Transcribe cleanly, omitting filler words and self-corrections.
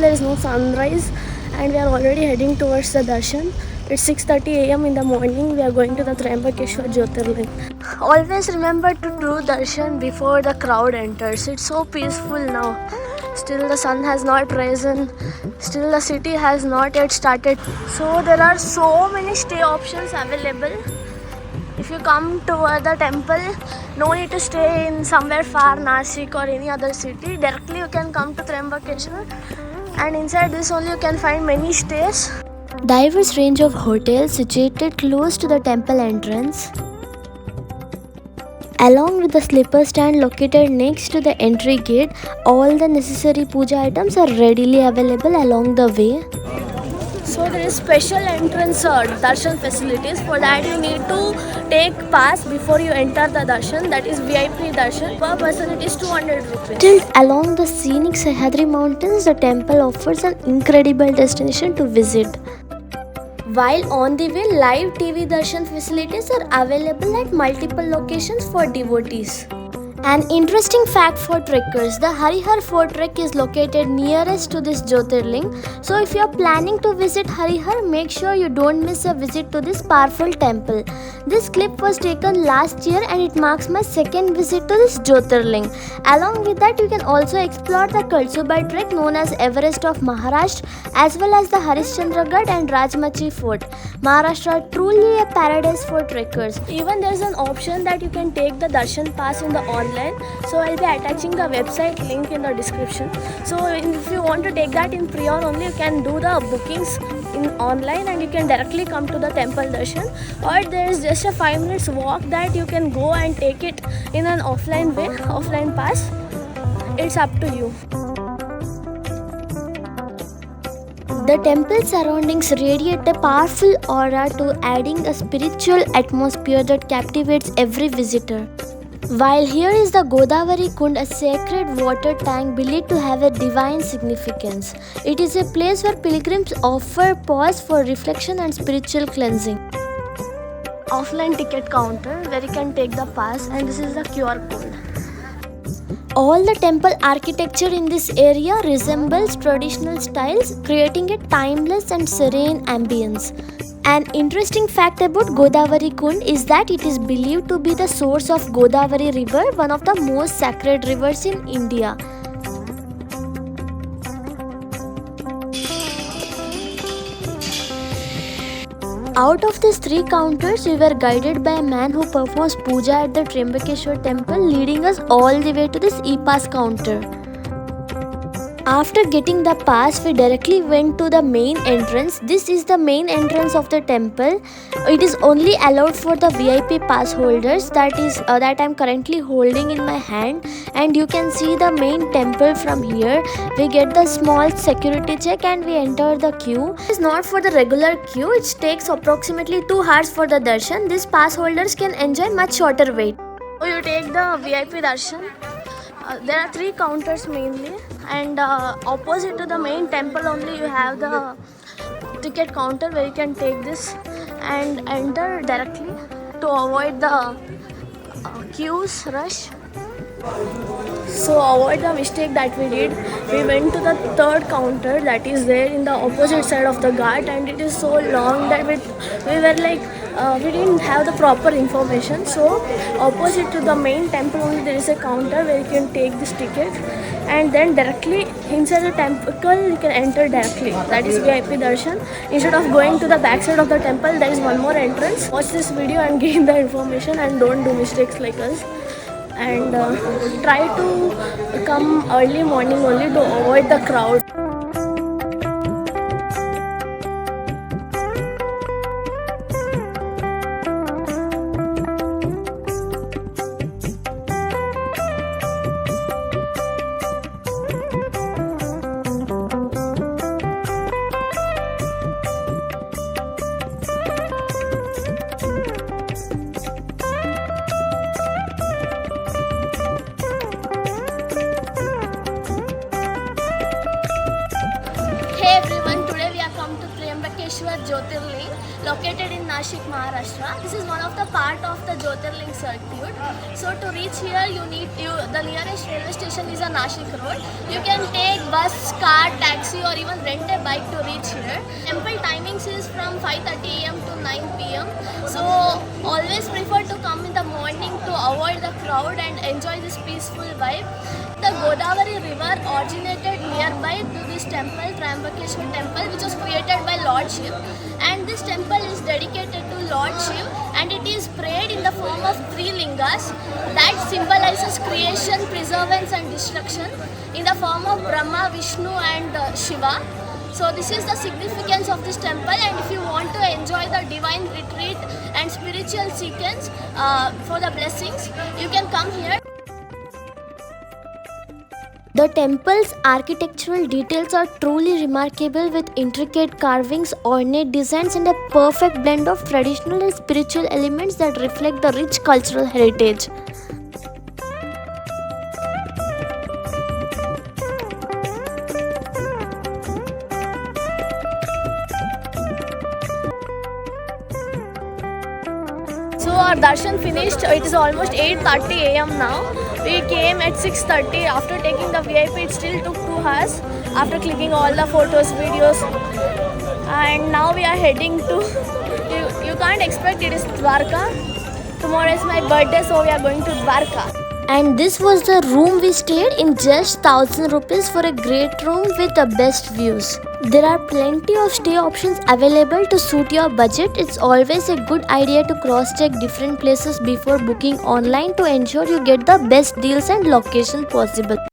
There is no sunrise and we are already heading towards the darshan. It's 6:30 a.m. in the morning. We are going to the Trimbakeshwar Jyotirling. Always remember to do darshan before the crowd enters. It's so peaceful now. Still the sun has not risen. Still the city has not yet started. So there are so many stay options available. If you come to the temple, no need to stay in somewhere far, Nashik or any other city. Directly you can come to Trimbakeshwar, and inside this only you can find many stays. Diverse range of hotels situated close to the temple entrance, along with the slipper stand located next to the entry gate. All the necessary puja items are readily available along the way. So there is special entrance darshan facilities. For that you need to take pass before you enter the darshan. That is VIP darshan. Per person it is 200 rupees. Tilted along the scenic Sahyadri mountains, the temple offers an incredible destination to visit. While on the way, live TV darshan facilities are available at multiple locations for devotees. An interesting fact for trekkers: the Harihar Fort Trek is located nearest to this Jyotirling. So if you are planning to visit Harihar, make sure you don't miss a visit to this powerful temple. This clip was taken last year and it marks my second visit to this Jyotirling. Along with that, you can also explore the Kalsubai Trek known as Everest of Maharashtra, as well as the Harishchandragarh and Rajmachi Fort. Maharashtra truly a paradise for trekkers. Even there is an option that you can take the darshan pass in the online. So I'll be attaching the website link in the description. So if you want to take that in prior only, you can do the bookings in online and you can directly come to the temple darshan, or there is just a 5 minutes walk that you can go and take it in an offline way, offline pass. It's up to you. The temple surroundings radiate a powerful aura to adding a spiritual atmosphere that captivates every visitor. While here is the Godavari Kund, a sacred water tank believed to have a divine significance. It is a place where pilgrims offer pause for reflection and spiritual cleansing. Offline ticket counter where you can take the pass, and this is the QR code. All the temple architecture in this area resembles traditional styles, creating a timeless and serene ambience. An interesting fact about Godavari Kund is that it is believed to be the source of Godavari River, one of the most sacred rivers in India. Out of these 3 counters, we were guided by a man who performs puja at the Trimbakeshwar temple, leading us all the way to this e-pass counter. After getting the pass, we directly went to the main entrance. This is the main entrance of the temple. It is only allowed for the VIP pass holders. That I am currently holding in my hand, and you can see the main temple from here. We get the small security check and we enter the queue. It is not for the regular queue. It takes approximately 2 hours for the darshan. These pass holders can enjoy much shorter wait. So you take the VIP darshan. There are 3 counters mainly, and opposite to the main temple only you have the ticket counter where you can take this and enter directly to avoid the queues rush. So avoid the mistake that we did, we went to the 3rd counter that is there in the opposite side of the ghat, and it is so long that we were like we didn't have the proper information. So opposite to the main temple only there is a counter where you can take this ticket, and then directly inside the temple you can enter directly. That is VIP darshan. Instead of going to the back side of the temple, there is one more entrance. Watch this video and gain the information, and don't do mistakes like us. And try to come early morning only to avoid the crowd. Jyotirling located in Nashik, Maharashtra. This is one of the part of the Jyotirling circuit. So to reach here, the nearest railway station is a Nashik road. You can take bus, car, taxi, or even rent a bike to reach here. Temple timings is from 5:30 a.m. to 9 p.m. So always prefer to come in the morning to avoid the crowd and enjoy this peaceful vibe. The Godavari river originated nearby to this temple, Trimbakeshwar temple, which was created by Lord Shiv. And this temple is dedicated to Lord Shiv, and it is prayed in the form of three lingas that symbolizes creation, preservance and destruction in the form of Brahma, Vishnu and Shiva. So this is the significance of this temple, and if you want to enjoy the divine retreat and spiritual sequence for the blessings, you can come here. The temple's architectural details are truly remarkable, with intricate carvings, ornate designs and a perfect blend of traditional and spiritual elements that reflect the rich cultural heritage. So our darshan finished. It is almost 8:30 a.m. now. We came at 6:30. After taking the VIP, it still took 2 hours. After clicking all the photos, videos, and now we are heading to. You can't expect it is Dwarka. Tomorrow is my birthday, so we are going to Dwarka. And this was the room we stayed in, just 1,000 rupees for a great room with the best views. There are plenty of stay options available to suit your budget. It's always a good idea to cross-check different places before booking online to ensure you get the best deals and location possible.